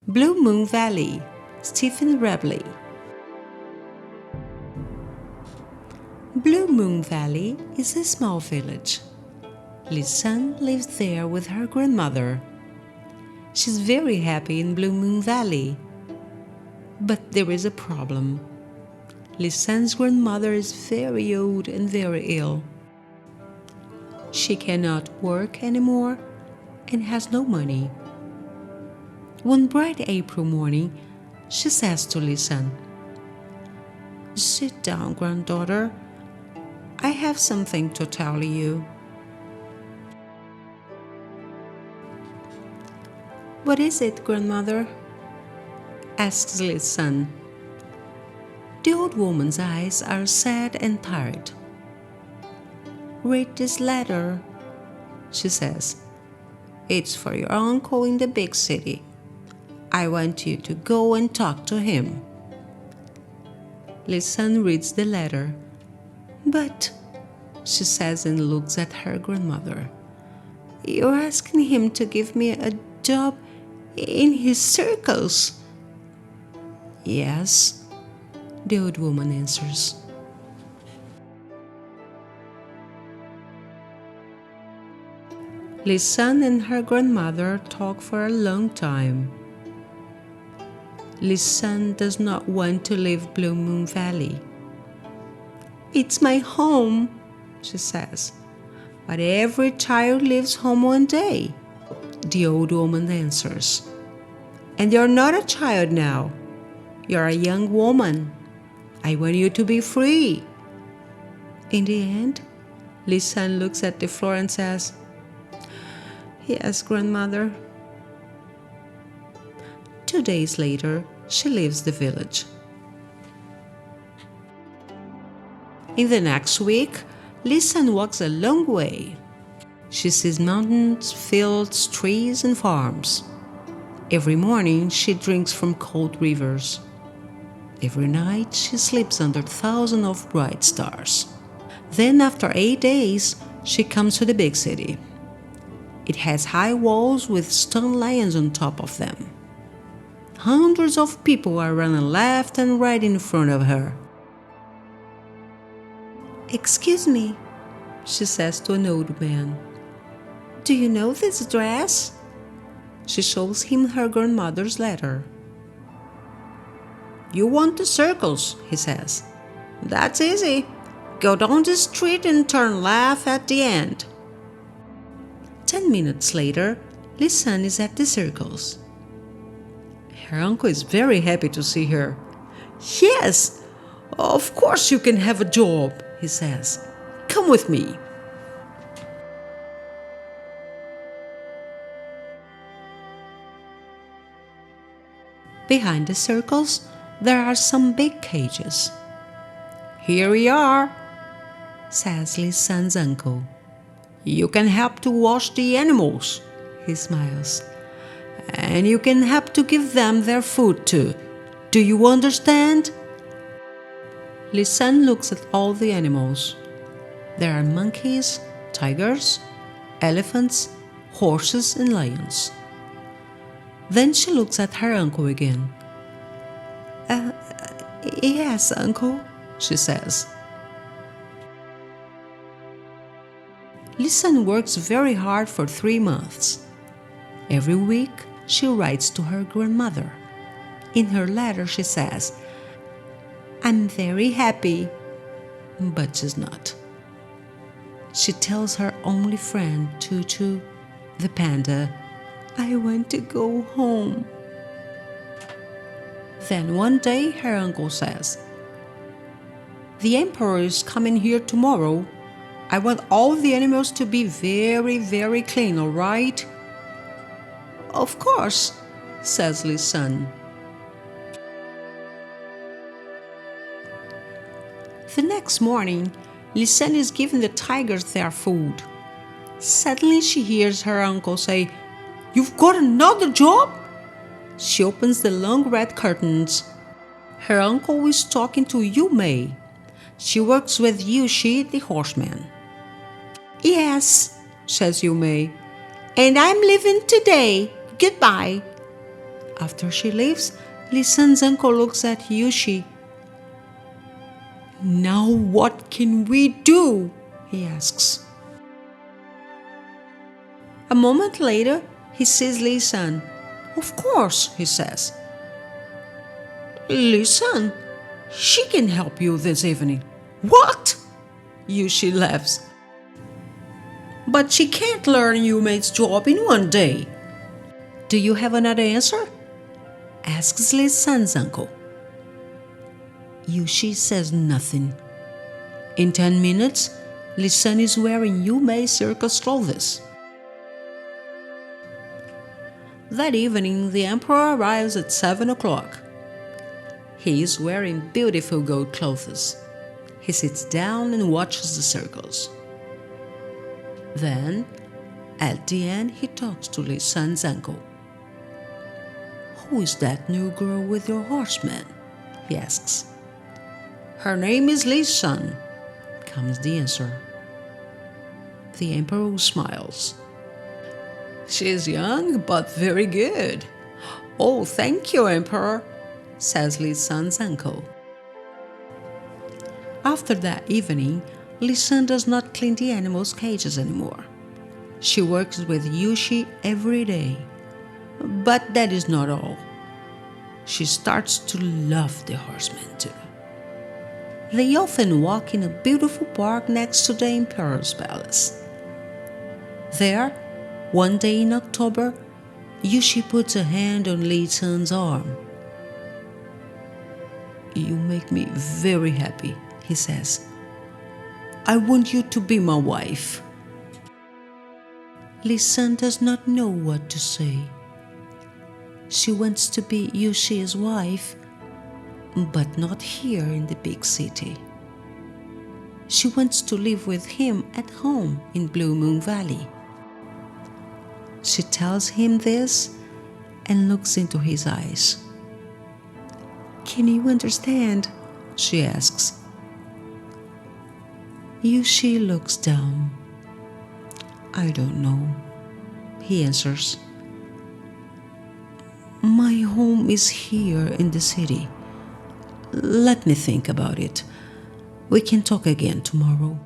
Blue Moon Valley, Stephen RABLEY. Blue Moon Valley is a small village. Lisanne lives there with her grandmother. She's very happy in Blue Moon Valley. But there is a problem. Lisanne's grandmother is very old and very ill. She cannot work anymore and has no money. One bright April morning, she says to Lisanne, "Sit down, granddaughter. I have something to tell you." "What is it, grandmother?" asks Lisanne. The old woman's eyes are sad and tired. "Read this letter," she says. "It's for your uncle in the big city. I want you to go and talk to him." Lisanne reads the letter. "But," she says and looks at her grandmother, "you're asking him to give me a job in his circus." "Yes," the old woman answers. Lisanne and her grandmother talk for a long time. Lisanne does not want to leave Blue Moon Valley. "It's my home," she says. "But every child leaves home one day," the old woman answers. "And you're not a child now. You're a young woman. I want you to be free." In the end, Lisanne looks at the floor and says, "Yes, grandmother." 2 days later, she leaves the village. In the next week, Lisanne walks a long way. She sees mountains, fields, trees, and farms. Every morning, she drinks from cold rivers. Every night, she sleeps under thousands of bright stars. Then, after 8 days, she comes to the big city. It has high walls with stone lions on top of them. Hundreds of people are running left and right in front of her. "Excuse me," she says to an old man. "Do you know this dress?" She shows him her grandmother's letter. "You want the circus," he says. "That's easy. Go down the street and turn left at the end." 10 minutes later, Lisanne is at the circus. Her uncle is very happy to see her. "Yes, of course you can have a job," he says. "Come with me." Behind the circus, there are some big cages. "Here we are," says Lisanne's uncle. "You can help to wash the animals," he smiles. "And you can help to give them their food too. Do you understand?" Lisanne looks at all the animals. There are monkeys, tigers, elephants, horses, and lions. Then she looks at her uncle again. Yes, uncle," she says. Lisanne works very hard for 3 months. Every week, she writes to her grandmother. In her letter, she says, "I'm very happy," but she's not. She tells her only friend, Tutu, the panda, "I want to go home." Then one day, her uncle says, "The emperor is coming here tomorrow. I want all the animals to be very, very clean, all right?" "Of course," says Lisanne. The next morning, Lisanne is giving the tigers their food. Suddenly she hears her uncle say, "You've got another job?" She opens the long red curtains. Her uncle is talking to Yume. She works with Yushi, the horseman. "Yes," says Yume, "and I'm leaving today. Goodbye." After she leaves, Lisan's uncle looks at Yushi. "Now what can we do?" he asks. A moment later, he sees Lisan. "Of course," he says. "Lisan, she can help you this evening." "What?" Yushi laughs. "But she can't learn your maid's job in one day." "Do you have another answer?" asks Lisan's uncle. Yushi says nothing. In 10 minutes, Lisan is wearing Yume's circus clothes. That evening, the emperor arrives at 7 o'clock. He is wearing beautiful gold clothes. He sits down and watches the circus. Then, at the end, he talks to Lisan's uncle. "Who is that new girl with your horseman?" he asks. "Her name is Lisan," comes the answer. The emperor smiles. "She is young, but very good." "Oh, thank you, Emperor," says Lisan's uncle. After that evening, Lisan does not clean the animals' cages anymore. She works with Yushi every day. But that is not all. She starts to love the horsemen too. They often walk in a beautiful park next to the Emperor's palace. There, one day in October, Yushi puts a hand on Lisan's arm. "You make me very happy," he says. "I want you to be my wife." Lisan does not know what to say. She wants to be Yushi's wife, but not here in the big city. She wants to live with him at home in Blue Moon Valley. She tells him this and looks into his eyes. "Can you understand?" she asks. Yushi looks down. "I don't know," he answers. "My home is here in the city. Let me think about it. We can talk again tomorrow."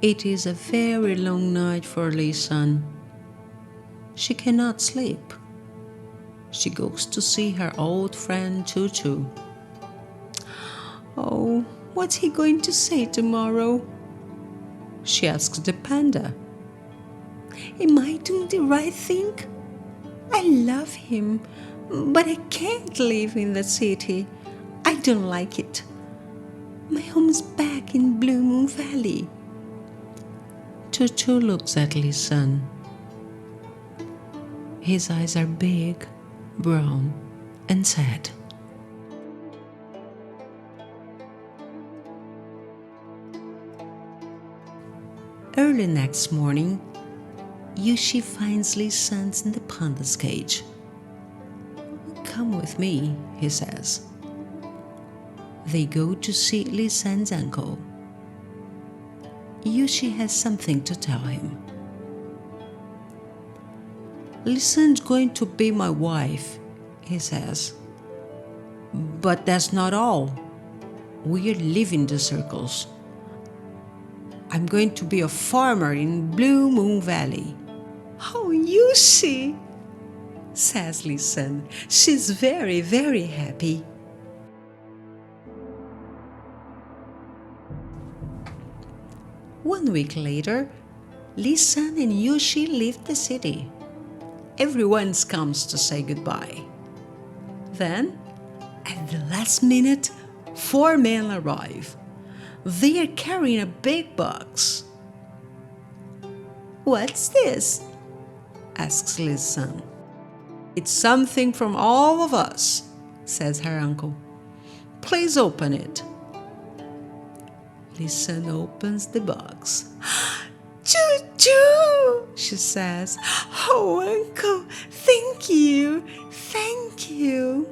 It is a very long night for Lisan. She cannot sleep. She goes to see her old friend Choo-Choo. "Oh, what's he going to say tomorrow?" she asks the panda. "Am I doing the right thing? I love him, but I can't live in the city. I don't like it. My home is back in Blue Moon Valley." Choo-Choo looks at Lisan. His eyes are big, brown, and sad. Early next morning, Yushi finds Lisan in the panda's cage. "Come with me," he says. They go to see Lisan's uncle. Yushi has something to tell him. "Lisan's going to be my wife," he says. "But that's not all. We're leaving the circus. I'm going to be a farmer in Blue Moon Valley." "Oh, Yushi," says Lisan. She's very, very happy. One week later, Lisan and Yushi leave the city. Everyone comes to say goodbye. Then, at the last minute, 4 men arrive. They are carrying a big box. "What's this?" asks Lisan. "It's something from all of us," says her uncle. "Please open it." Lisan opens the box. "Choo-choo," she says. "Oh, uncle, thank you, thank you."